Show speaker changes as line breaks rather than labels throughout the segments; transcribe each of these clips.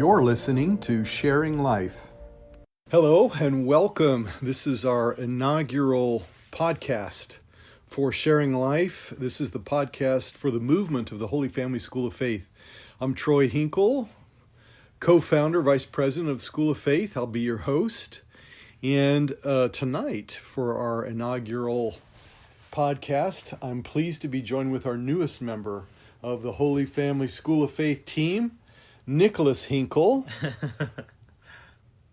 You're listening to Sharing Life. Hello and welcome. This is our inaugural podcast for Sharing Life. This is the podcast for the movement of the Holy Family School of Faith. I'm Troy Hinkel, co-founder, vice president of the School of Faith. I'll be your host. And tonight, for our inaugural podcast, I'm pleased to be joined with our newest member of the Holy Family School of Faith team, Nicholas Hinkel.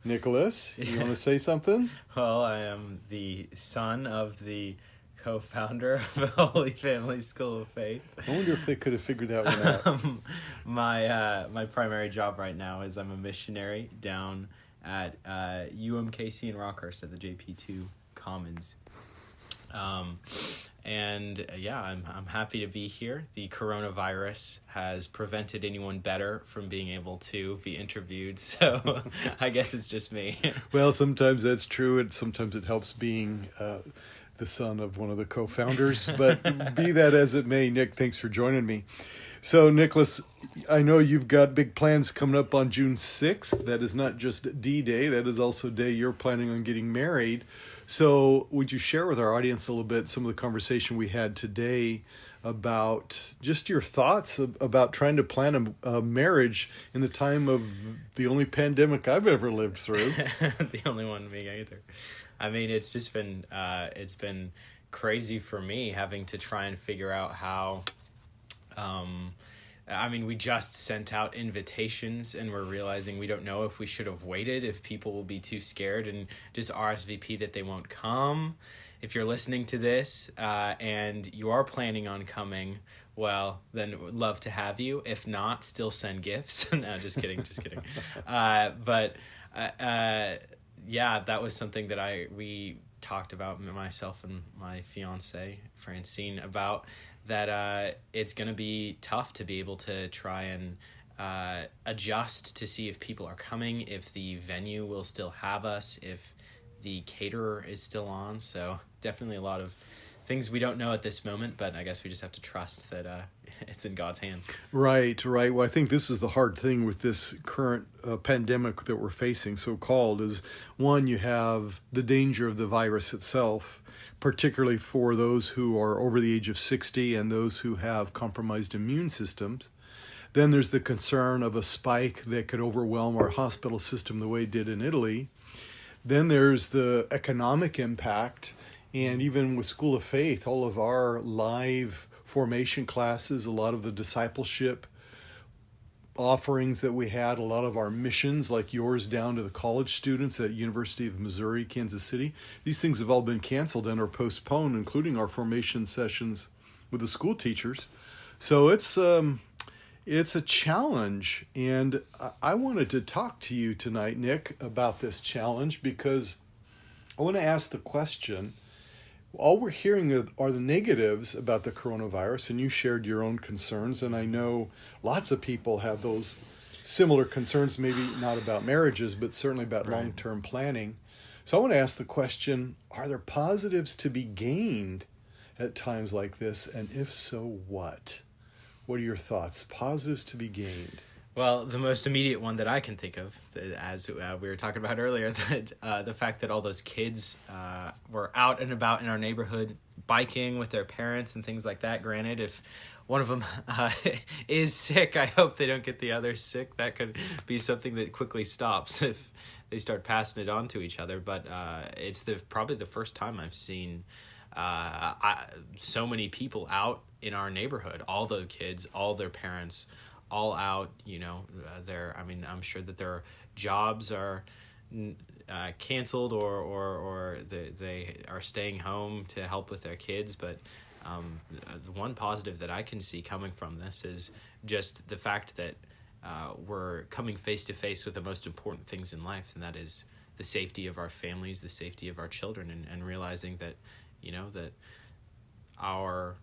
Nicholas, you want to say something?
Well, I am the son of the co-founder of the Holy Family School of Faith.
I wonder if they could have figured that one out.
My primary job right now is I'm a missionary down at UMKC in Rockhurst at the JP2 Commons. I'm happy to be here. The coronavirus has prevented anyone better from being able to be interviewed, so I guess it's just me.
Well, sometimes that's true, and sometimes it helps being the son of one of the co-founders, but be that as it may, Nick, thanks for joining me. So, Nicholas, I know you've got big plans coming up on June 6th. That is not just D-Day, that is also a day you're planning on getting married. So would you share with our audience a little bit some of the conversation we had today about just your thoughts about trying to plan a marriage in the time of the only pandemic I've ever lived through?
The only one me either. I mean, it's just been it's been crazy for me having to try and figure out how. We just sent out invitations and we're realizing we don't know if we should have waited, if people will be too scared and just RSVP that they won't come. If you're listening to this and you are planning on coming, well, then would love to have you. If not, still send gifts. No, just kidding. That was something that we talked about, myself and my fiance, Francine, about that it's going to be tough to be able to try and adjust to see if people are coming, if the venue will still have us, if the caterer is still on. So definitely a lot of things we don't know at this moment, but I guess we just have to trust that it's in God's hands.
Right. Well, I think this is the hard thing with this current pandemic that we're facing, so-called, is one, you have the danger of the virus itself, particularly for those who are over the age of 60 and those who have compromised immune systems. Then there's the concern of a spike that could overwhelm our hospital system the way it did in Italy. Then there's the economic impact. And even with School of Faith, all of our live formation classes, a lot of the discipleship offerings that we had, a lot of our missions like yours down to the college students at University of Missouri, Kansas City, these things have all been canceled and are postponed, including our formation sessions with the school teachers. So it's a challenge. And I wanted to talk to you tonight, Nick, about this challenge because I want to ask the question. All we're hearing are the negatives about the coronavirus, and you shared your own concerns, and I know lots of people have those similar concerns, maybe not about marriages, but certainly about long-term planning. So I want to ask the question, are there positives to be gained at times like this, and if so, what? What are your thoughts? Positives to be gained?
Well, the most immediate one that I can think of, as we were talking about earlier, that the fact that all those kids were out and about in our neighborhood biking with their parents and things like that. Granted, if one of them is sick, I hope they don't get the others sick. That could be something that quickly stops if they start passing it on to each other. But it's probably the first time I've seen so many people out in our neighborhood, all the kids, all their parents, all out, I'm sure that their jobs are canceled or they are staying home to help with their kids. But the one positive that I can see coming from this is just the fact that we're coming face to face with the most important things in life, and that is the safety of our families, the safety of our children, and realizing that, that our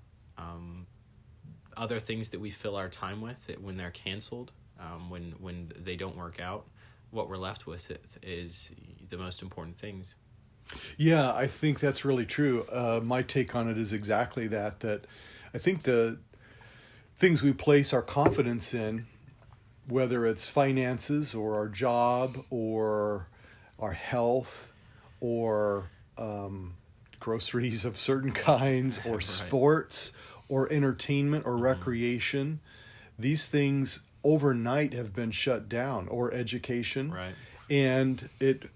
other things that we fill our time with, when they're canceled, when they don't work out, what we're left with is the most important things.
Yeah, I think that's really true. My take on it is exactly that I think the things we place our confidence in whether it's finances or our job or our health or groceries of certain kinds or
Right.
sports or entertainment or recreation. These things overnight have been shut down, or education.
Right.
And it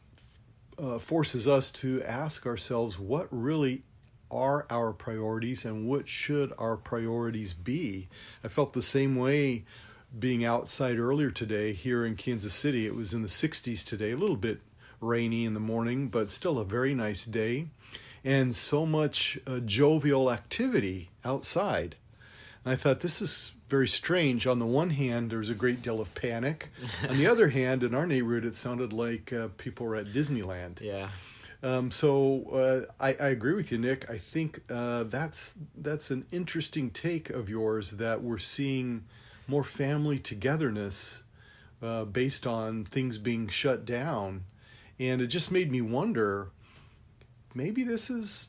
forces us to ask ourselves, what really are our priorities and what should our priorities be? I felt the same way being outside earlier today here in Kansas City. It was in the 60s today, a little bit rainy in the morning, but still a very nice day. And so much jovial activity outside. And I thought, this is very strange. On the one hand, there's a great deal of panic. On the other hand, in our neighborhood, it sounded like people were at Disneyland.
Yeah.
I agree with you, Nick. I think that's an interesting take of yours, that we're seeing more family togetherness based on things being shut down. And it just made me wonder, maybe this is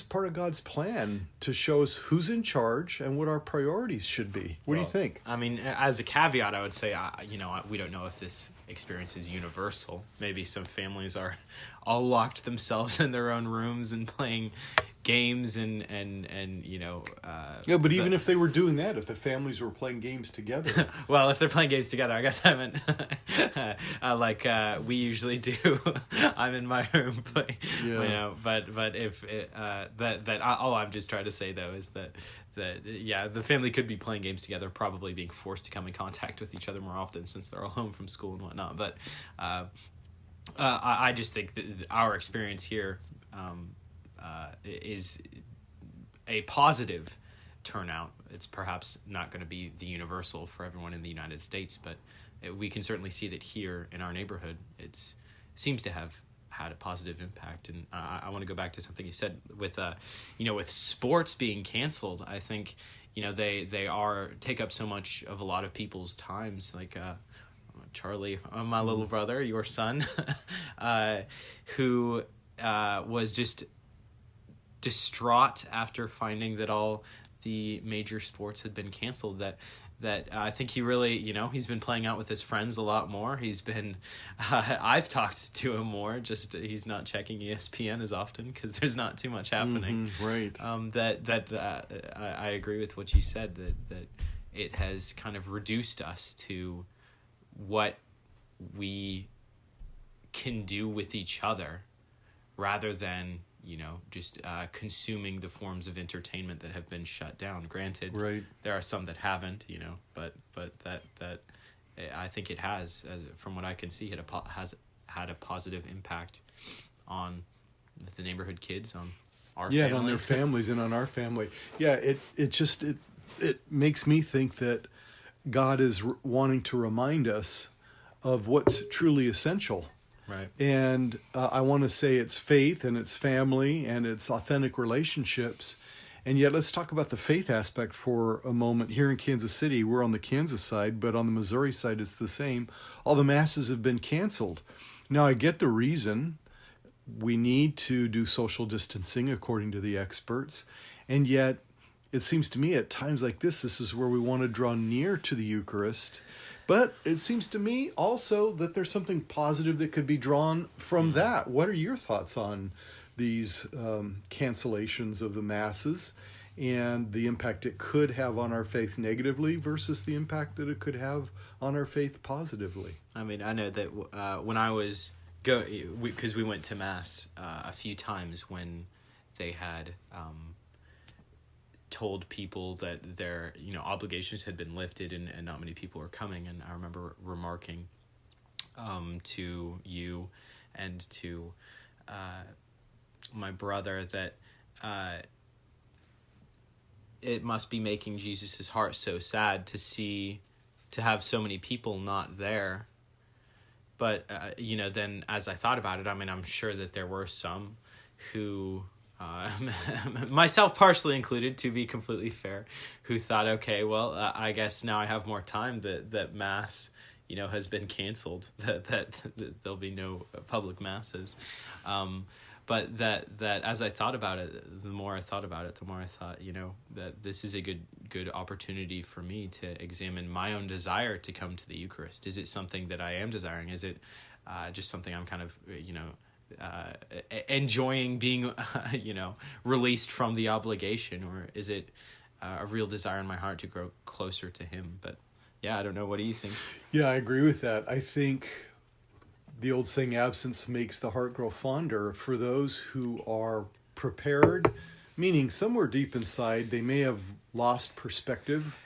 part of God's plan to show us who's in charge and what our priorities should be. What do you think?
I mean, as a caveat, I would say, we don't know if this experience is universal. Maybe some families are all locked themselves in their own rooms and playing games and
Yeah, but even if they were doing that, if the families were playing games together.
Well, if they're playing games together, I guess I meant like we usually do. I'm in my room playing, but if all I'm just trying to say though is that the family could be playing games together, probably being forced to come in contact with each other more often since they're all home from school and whatnot. But I just think that our experience here is a positive turnout. It's perhaps not going to be the universal for everyone in the United States, but we can certainly see that here in our neighborhood, it seems to have had a positive impact. And I want to go back to something you said with sports being canceled. I think, they take up so much of a lot of people's times, like Charlie, my little brother, your son, who was just distraught after finding that all the major sports had been canceled, that I think he really, he's been playing out with his friends a lot more. He's been, I've talked to him more, just he's not checking ESPN as often because there's not too much happening.
Right.
I agree with what you said, that it has kind of reduced us to what we can do with each other rather than just consuming the forms of entertainment that have been shut down. Granted,
right,
there are some that haven't, but that I think it has, from what I can see, has had a positive impact on the neighborhood kids, on our family.
and on their families and on our family. Yeah, it makes me think that God is wanting to remind us of what's truly essential.
Right.
And I want to say it's faith and it's family and it's authentic relationships. And yet let's talk about the faith aspect for a moment. Here in Kansas City, we're on the Kansas side, but on the Missouri side, it's the same. All the masses have been canceled. Now, I get the reason. We need to do social distancing according to the experts. And yet it seems to me at times like this is where we want to draw near to the Eucharist. But it seems to me also that there's something positive that could be drawn from that. What are your thoughts on these cancellations of the masses and the impact it could have on our faith negatively versus the impact that it could have on our faith positively?
I mean, I know that when I was because we went to Mass a few times when they had told people that their obligations had been lifted and not many people were coming, and I remember remarking to you and to my brother that it must be making Jesus's heart so sad to have so many people not there. But then as I thought about it, I mean, I'm sure that there were some who myself partially included, to be completely fair, who thought, okay, well, I guess now I have more time that Mass, has been canceled, that there'll be no public masses. But that as I thought about it, the more I thought about it, the more I thought, that this is a good opportunity for me to examine my own desire to come to the Eucharist. Is it something that I am desiring? Is it just something I'm kind of, enjoying being, released from the obligation, or is it a real desire in my heart to grow closer to Him? But yeah, I don't know. What do you think?
Yeah, I agree with that. I think the old saying, absence makes the heart grow fonder. For those who are prepared, meaning somewhere deep inside, they may have lost perspective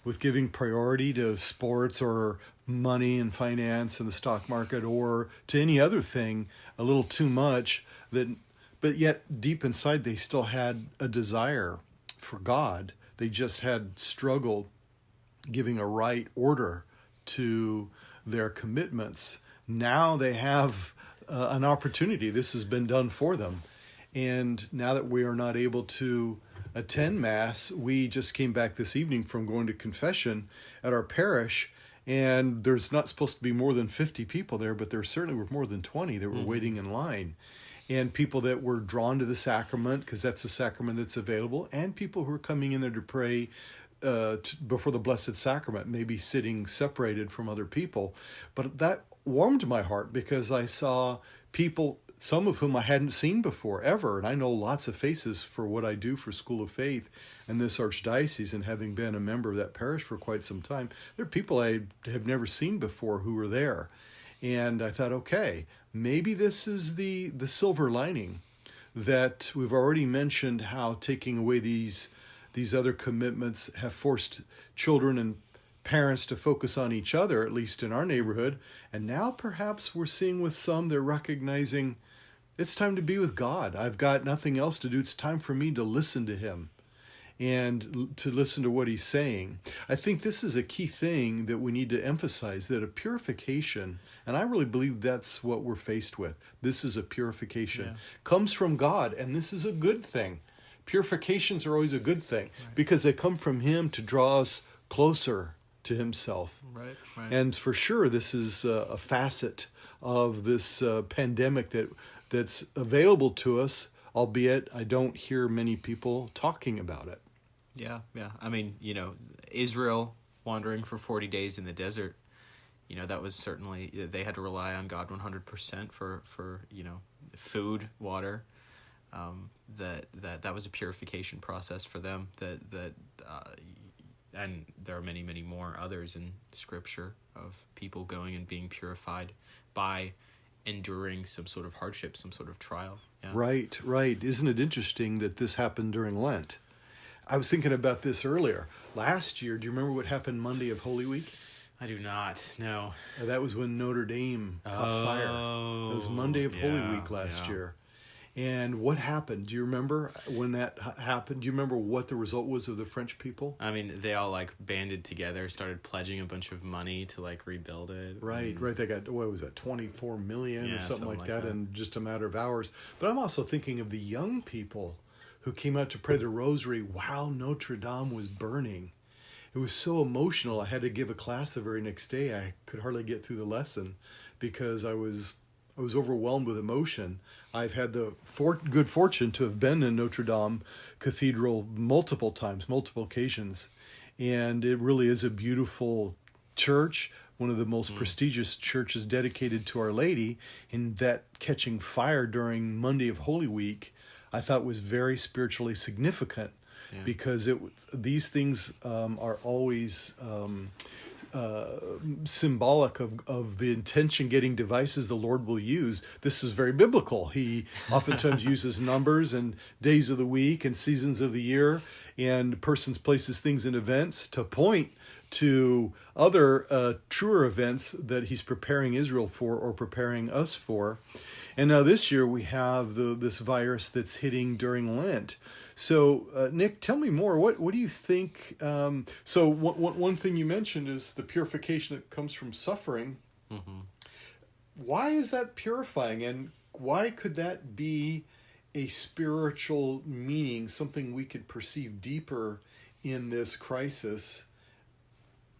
with giving priority to sports or money and finance and the stock market, or to any other thing a little too much, but yet deep inside they still had a desire for God. They just had struggled giving a right order to their commitments. Now they have an opportunity. This has been done for them. And now that we are not able to attend Mass, we just came back this evening from going to confession at our parish, and there's not supposed to be more than 50 people there, but there certainly were more than 20 that were waiting in line. And people that were drawn to the sacrament, because that's the sacrament that's available, and people who are coming in there to pray before the Blessed Sacrament, maybe sitting separated from other people. But that warmed my heart because I saw people, some of whom I hadn't seen before, ever. And I know lots of faces for what I do for School of Faith in this archdiocese, and having been a member of that parish for quite some time, there are people I have never seen before who were there. And I thought, okay, maybe this is the silver lining, that we've already mentioned how taking away these other commitments have forced children and parents to focus on each other, at least in our neighborhood. And now perhaps we're seeing with some, they're recognizing it's time to be with God. I've got nothing else to do. It's time for me to listen to Him and to listen to what He's saying. I think this is a key thing that we need to emphasize, that a purification, and I really believe that's what we're faced with. This is a purification, comes from God, and this is a good thing. Purifications are always a good thing, because they come from Him to draw us closer to Himself.
Right.
And for sure, this is a facet of this pandemic that's available to us, albeit I don't hear many people talking about it.
Yeah. I mean, Israel wandering for 40 days in the desert, that was certainly, they had to rely on God 100% for food, water. That was a purification process for them. And there are many, many more others in Scripture of people going and being purified by enduring some sort of hardship, some sort of trial. Yeah.
Right. Isn't it interesting that this happened during Lent? I was thinking about this earlier. Last year, do you remember what happened Monday of Holy Week?
I do not, no.
That was when Notre Dame caught fire. It was Monday of Holy Week last year. And what happened? Do you remember when that happened? Do you remember what the result was of the French people?
I mean, they all banded together, started pledging a bunch of money to rebuild it.
Right. They got, what was that, 24 million or something like that in just a matter of hours. But I'm also thinking of the young people who came out to pray the rosary while Notre Dame was burning. It was so emotional. I had to give a class the very next day. I could hardly get through the lesson because I was overwhelmed with emotion. I've had the good fortune to have been in Notre Dame Cathedral multiple times, multiple occasions. And it really is a beautiful church, one of the most prestigious churches dedicated to Our Lady. And that catching fire during Monday of Holy Week, I thought was very spiritually significant, because these things are always symbolic of the intention-getting devices the Lord will use. This is very biblical. He oftentimes uses numbers and days of the week and seasons of the year, and persons, places, things, and events to point to other truer events that He's preparing Israel for or preparing us for. And now this year we have this virus that's hitting during Lent. So, Nick, tell me more. What do you think? So one thing you mentioned is the purification that comes from suffering. Mm-hmm. Why is that purifying? And why could that be a spiritual meaning, something we could perceive deeper in this crisis,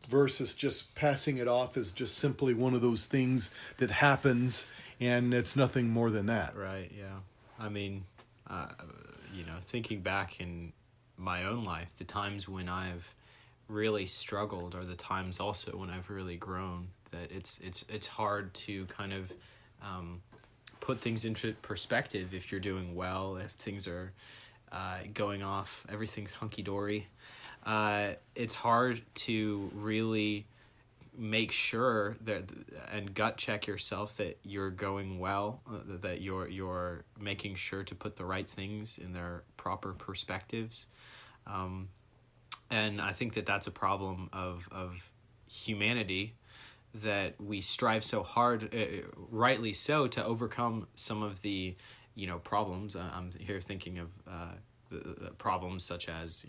versus just passing it off as just simply one of those things that happens and it's nothing more than that?
Right, yeah. I mean, thinking back in my own life, the times when I've really struggled are the times also when I've really grown. That it's hard to kind of put things into perspective if you're doing well, if things are going off, everything's hunky-dory. It's hard to really make sure that and gut check yourself that you're going well, that you're making sure to put the right things in their proper perspectives. And I think that that's a problem of humanity, that we strive so hard, rightly so, to overcome some of the problems. I'm here thinking of the problems such as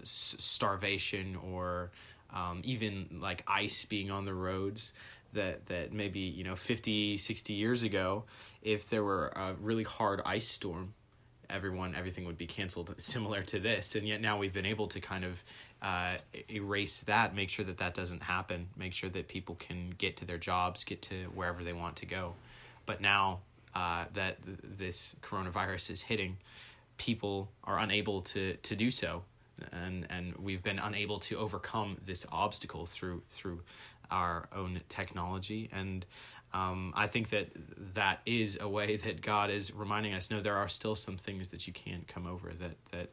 starvation, or even like ice being on the roads, that maybe 50, 60 years ago, if there were a really hard ice storm, everything would be canceled, similar to this. And yet now we've been able to kind of erase that, make sure that doesn't happen, make sure that people can get to their jobs, get to wherever they want to go. But now that this coronavirus is hitting, people are unable to do so. And we've been unable to overcome this obstacle through our own technology. And I think that is a way that God is reminding us, no, there are still some things that you can't come over, that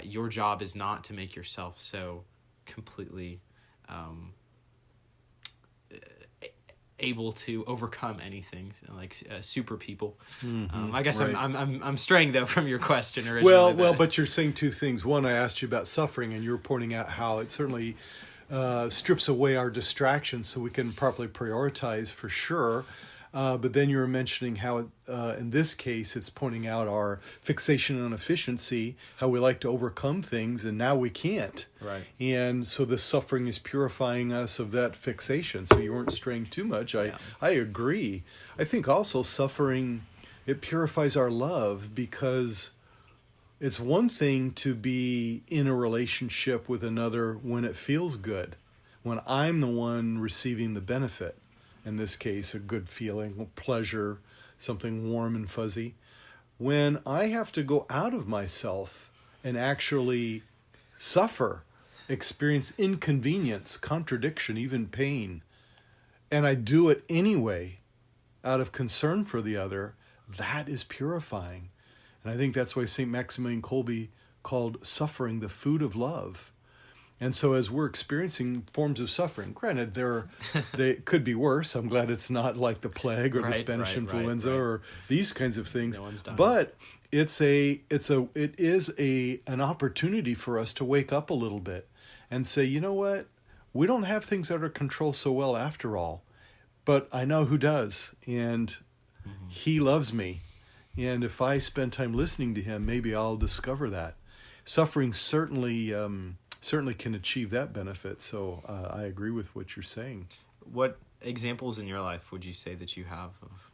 your job is not to make yourself so completely able to overcome anything, like super people. I guess right. I'm straying though from your question originally.
Well, but you're saying two things. One, I asked you about suffering, and you were pointing out how it certainly strips away our distractions so we can properly prioritize, for sure. But then you were mentioning how, in this case, it's pointing out our fixation on efficiency, how we like to overcome things, and now we can't.
Right.
And so the suffering is purifying us of that fixation. So you weren't straying too much. I agree. I think also suffering, it purifies our love, because it's one thing to be in a relationship with another when it feels good, when I'm the one receiving the benefit. In this case, a good feeling, pleasure, something warm and fuzzy. When I have to go out of myself and actually suffer, experience inconvenience, contradiction, even pain, and I do it anyway out of concern for the other, that is purifying. And I think that's why St. Maximilian Kolbe called suffering the food of love. And so as we're experiencing forms of suffering, granted, they could be worse. I'm glad it's not like the plague or the Spanish influenza or these kinds of things.
No one's dying.
But it is an opportunity for us to wake up a little bit and say, you know what? We don't have things under control so well after all. But I know who does, and he loves me. And if I spend time listening to him, maybe I'll discover that. Suffering certainly can achieve that benefit. So I agree with what you're saying.
What examples in your life would you say that you have of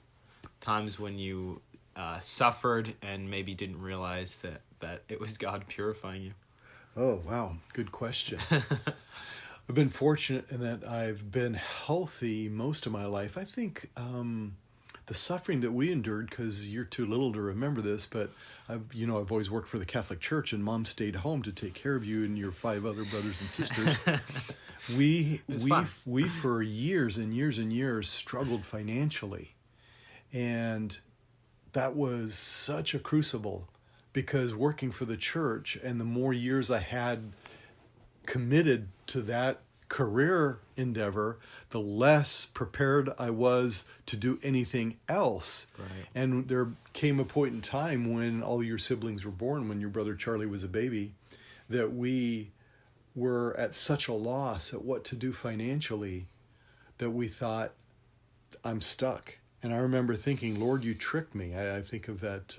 times when you suffered and maybe didn't realize that it was God purifying you?
Oh, wow. Good question. I've been fortunate in that I've been healthy most of my life. I think the suffering that we endured, because you're too little to remember this, but I've always worked for the Catholic Church, and Mom stayed home to take care of you and your 5 other brothers and sisters. we for years and years and years struggled financially, and that was such a crucible, because working for the church, and the more years I had committed to that career endeavor, the less prepared I was to do anything else.
Right.
And there came a point in time when all your siblings were born, when your brother Charlie was a baby, that we were at such a loss at what to do financially that we thought, I'm stuck. And I remember thinking, Lord, you tricked me. I think of that,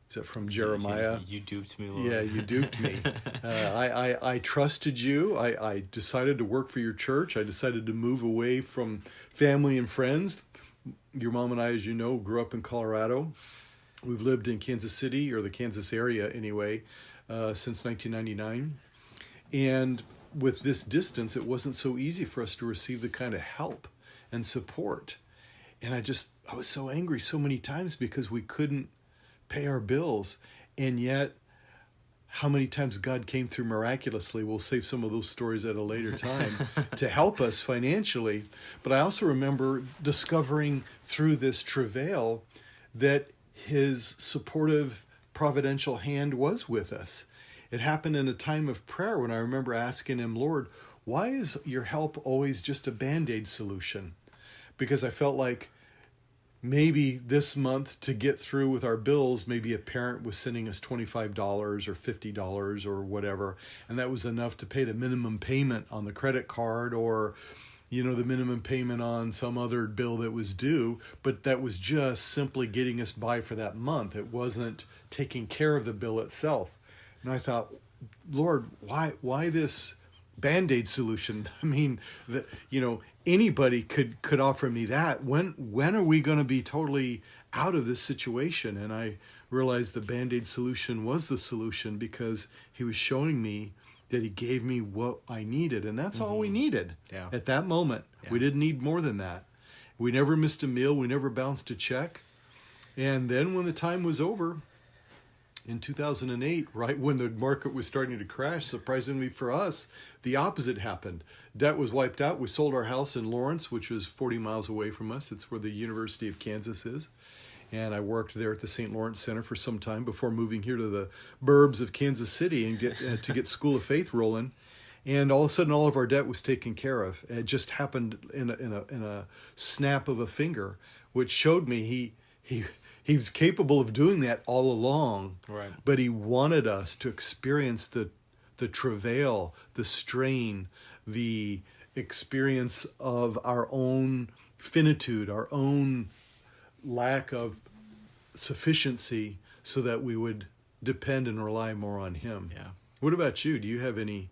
is that from Jeremiah?
You duped me, Lord.
Yeah, you duped me. I trusted you. I decided to work for your church. I decided to move away from family and friends. Your mom and I, as you know, grew up in Colorado. We've lived in Kansas City, or the Kansas area anyway, since 1999. And with this distance, it wasn't so easy for us to receive the kind of help and support. And I was so angry so many times because we couldn't pay our bills. And yet, how many times God came through miraculously. We'll save some of those stories at a later time to help us financially. But I also remember discovering through this travail that his supportive, providential hand was with us. It happened in a time of prayer when I remember asking him, Lord, why is your help always just a Band-Aid solution? Because I felt like maybe this month to get through with our bills, maybe a parent was sending us $25 or $50 or whatever, and that was enough to pay the minimum payment on the credit card or, the minimum payment on some other bill that was due, but that was just simply getting us by for that month. It wasn't taking care of the bill itself. And I thought, Lord, why this Band-Aid solution? I mean, anybody could offer me that. When are we going to be totally out of this situation? And I realized the Band-Aid solution was the solution because he was showing me that he gave me what I needed. And that's all we needed at that moment. Yeah. We didn't need more than that. We never missed a meal. We never bounced a check. And then when the time was over, in 2008, right when the market was starting to crash, surprisingly for us, the opposite happened. Debt was wiped out. We sold our house in Lawrence, which was 40 miles away from us. It's where the University of Kansas is. And I worked there at the St. Lawrence Center for some time before moving here to the burbs of Kansas City and get School of Faith rolling. And all of a sudden, all of our debt was taken care of. It just happened in a snap of a finger, which showed me he was capable of doing that all along,
right?
But he wanted us to experience the travail, the strain, the experience of our own finitude, our own lack of sufficiency, so that we would depend and rely more on him.
Yeah.
What about you? Do you have any,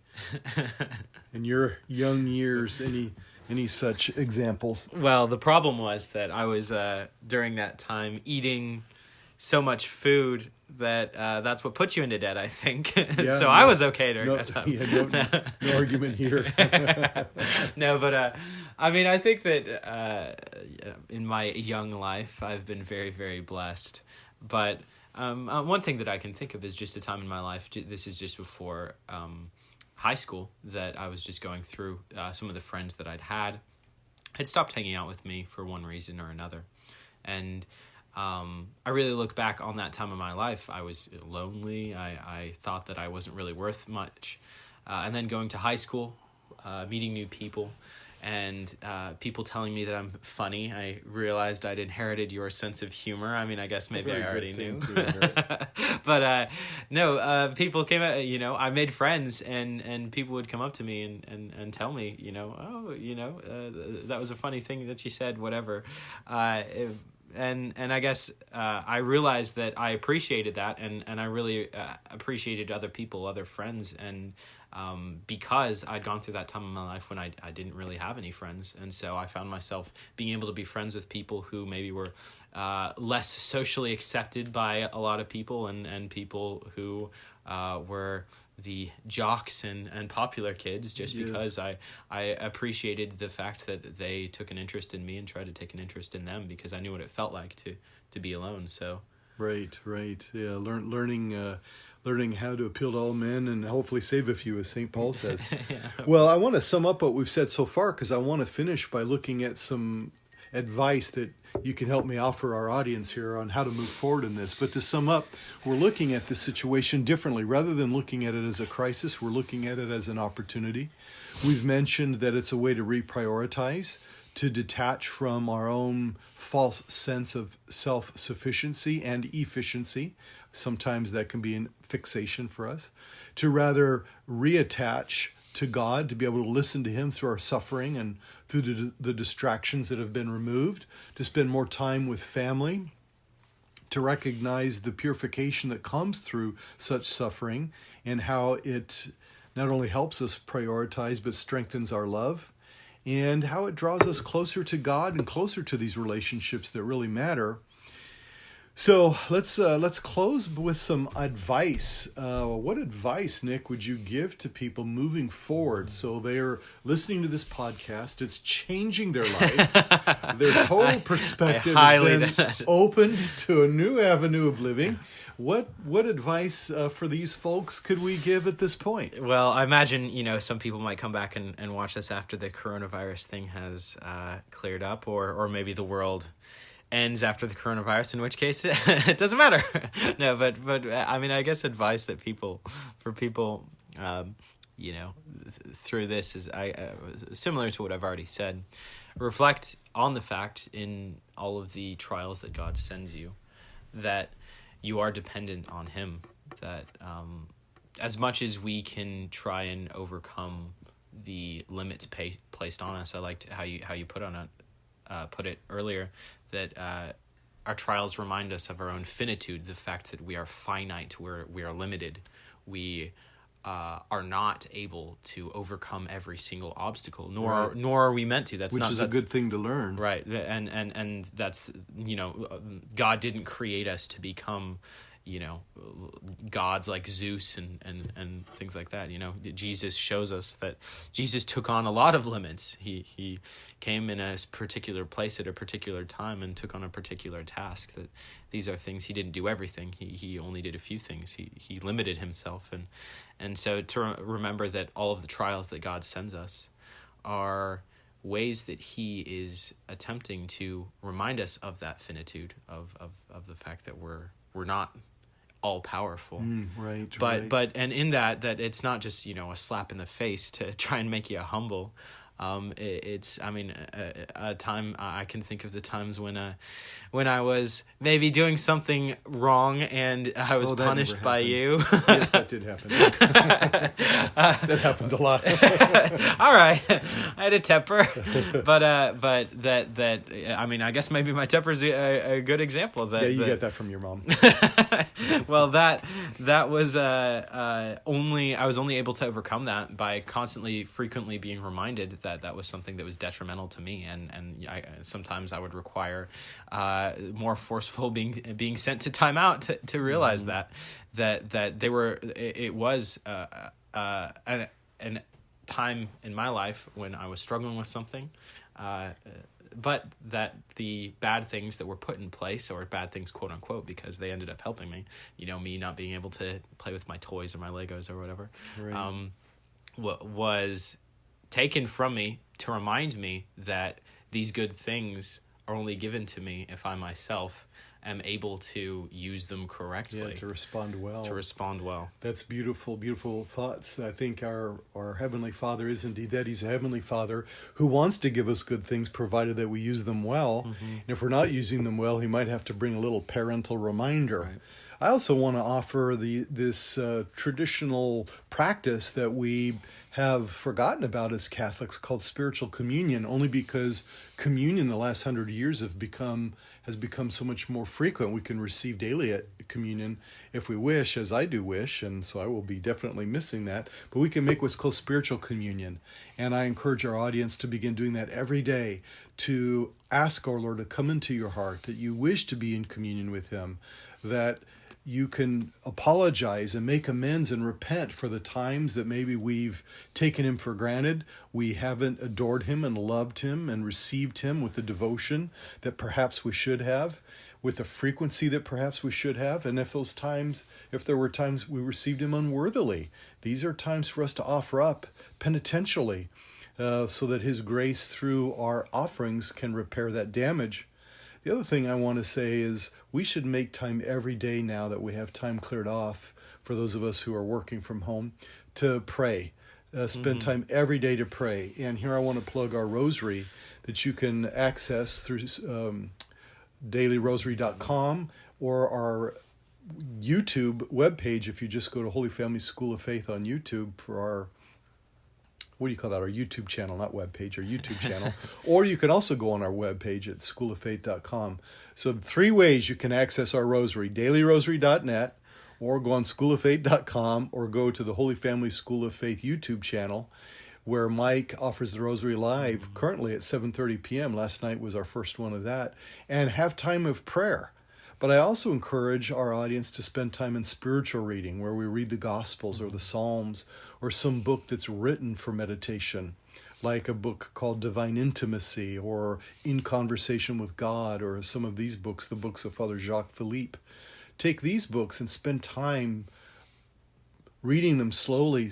in your young years, any such examples?
Well, the problem was that I was, during that time, eating so much food that that's what puts you into debt, I think. So I was okay during that time.
Yeah, no argument here.
No, but I think that in my young life, I've been very, very blessed. But one thing that I can think of is just a time in my life, this is just before high school, that I was just going through. Some of the friends that I'd had stopped hanging out with me for one reason or another. And I really look back on that time of my life. I was lonely. I thought that I wasn't really worth much. And then going to high school, meeting new people, and people telling me that I'm funny. I realized I'd inherited your sense of humor. I mean, I guess maybe I already knew. But no, people came out, I made friends, and people would come up to me and tell me, that was a funny thing that you said, whatever. And I guess I realized that I appreciated that, and I really appreciated other people, other friends, and because I'd gone through that time in my life when I didn't really have any friends. And so I found myself being able to be friends with people who maybe were less socially accepted by a lot of people, and people who were the jocks and popular kids, just because I appreciated the fact that they took an interest in me and tried to take an interest in them, because I knew what it felt like to be alone. So
right, yeah, learning how to appeal to all men and hopefully save a few, as St. Paul says.
Yeah.
Well, I want to sum up what we've said so far, because I want to finish by looking at some advice that you can help me offer our audience here on how to move forward in this. But to sum up, we're looking at this situation differently. Rather than looking at it as a crisis, we're looking at it as an opportunity. We've mentioned that it's a way to reprioritize, to detach from our own false sense of self-sufficiency and efficiency. Sometimes that can be a fixation for us. To rather reattach to God, to be able to listen to him through our suffering and through the distractions that have been removed, to spend more time with family, to recognize the purification that comes through such suffering and how it not only helps us prioritize but strengthens our love, and how it draws us closer to God and closer to these relationships that really matter. So let's close with some advice. What advice, Nick, would you give to people moving forward? So they're listening to this podcast; it's changing their life. Their total perspective has been opened to a new avenue of living. What advice for these folks could we give at this point?
Well, I imagine some people might come back and watch this after the coronavirus thing has cleared up, or maybe the world ends after the coronavirus, in which case it doesn't matter. No, but I mean, I guess advice that for people, through this is similar to what I've already said. Reflect on the fact in all of the trials that God sends you, that you are dependent on Him. That as much as we can try and overcome the limits placed on us, I liked how you put it earlier, that our trials remind us of our own finitude, the fact that we are finite, we are limited, we are not able to overcome every single obstacle, nor are we meant to. That's
a good thing to learn,
right? And that's God didn't create us to become gods like Zeus and things like that. Jesus shows us that Jesus took on a lot of limits. He came in a particular place at a particular time and took on a particular task. That these are things He didn't do everything. He only did a few things. He limited Himself, and so to remember that all of the trials that God sends us are ways that He is attempting to remind us of that finitude, of the fact that we're not all powerful. But and in that it's not just a slap in the face to try and make you humble. It's a time I can think of the times when I was maybe doing something wrong and I was punished by you.
Yes, that did happen. That happened a lot.
All right, I had a temper, but that I guess maybe my temper is a good example of that.
Yeah, you get that from your mom.
Well, that was I was only able to overcome that by frequently being reminded that was something that was detrimental to me, and sometimes I would require more forceful being sent to timeout to realize that they were it was an time in my life when I was struggling with something, but that the bad things that were put in place, or bad things quote unquote, because they ended up helping me, me not being able to play with my toys or my Legos or whatever, was taken from me to remind me that these good things are only given to me if I myself am able to use them correctly.
Yeah, to respond well. That's beautiful, beautiful thoughts. I think our Heavenly Father is indeed that. He's a Heavenly Father who wants to give us good things, provided that we use them well. Mm-hmm. And if we're not using them well, He might have to bring a little parental reminder. Right. I also want to offer this traditional practice that we have forgotten about as Catholics, called spiritual communion, only because communion the last 100 years has become so much more frequent. We can receive daily at communion if we wish, as I do wish, and so I will be definitely missing that. But we can make what's called spiritual communion, and I encourage our audience to begin doing that every day, to ask our Lord to come into your heart, that you wish to be in communion with Him, that you can apologize and make amends and repent for the times that maybe we've taken Him for granted. We haven't adored Him and loved Him and received Him with the devotion that perhaps we should have, with the frequency that perhaps we should have. And if there were times we received Him unworthily, these are times for us to offer up penitentially, so that His grace through our offerings can repair that damage. The other thing I want to say is we should make time every day, now that we have time cleared off for those of us who are working from home, to pray. Spend time every day to pray. And here I want to plug our rosary that you can access through dailyrosary.com, or our YouTube webpage. If you just go to Holy Family School of Faith on YouTube for our our YouTube channel, not webpage, our YouTube channel. Or you can also go on our webpage at schooloffaith.com. So 3 ways you can access our rosary: dailyrosary.net, or go on schooloffaith.com, or go to the Holy Family School of Faith YouTube channel, where Mike offers the rosary live currently at 7:30 p.m. Last night was our first one of that. And have time of prayer. But I also encourage our audience to spend time in spiritual reading, where we read the Gospels or the Psalms or some book that's written for meditation, like a book called Divine Intimacy or In Conversation with God, or some of these books, the books of Father Jacques Philippe. Take these books and spend time reading them slowly,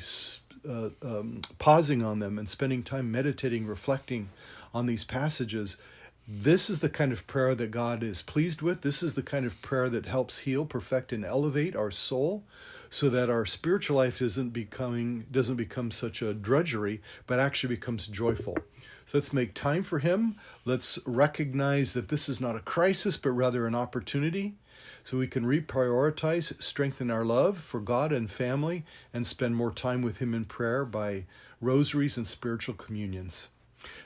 pausing on them and spending time meditating, reflecting on these passages. This is the kind of prayer that God is pleased with. This is the kind of prayer that helps heal, perfect, and elevate our soul, so that our spiritual life doesn't become such a drudgery, but actually becomes joyful. So let's make time for Him. Let's recognize that this is not a crisis, but rather an opportunity, so we can reprioritize, strengthen our love for God and family, and spend more time with Him in prayer by rosaries and spiritual communions.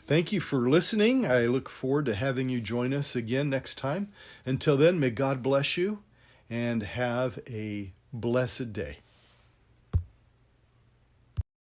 Thank you for listening. I look forward to having you join us again next time. Until then, may God bless you and have a blessed day.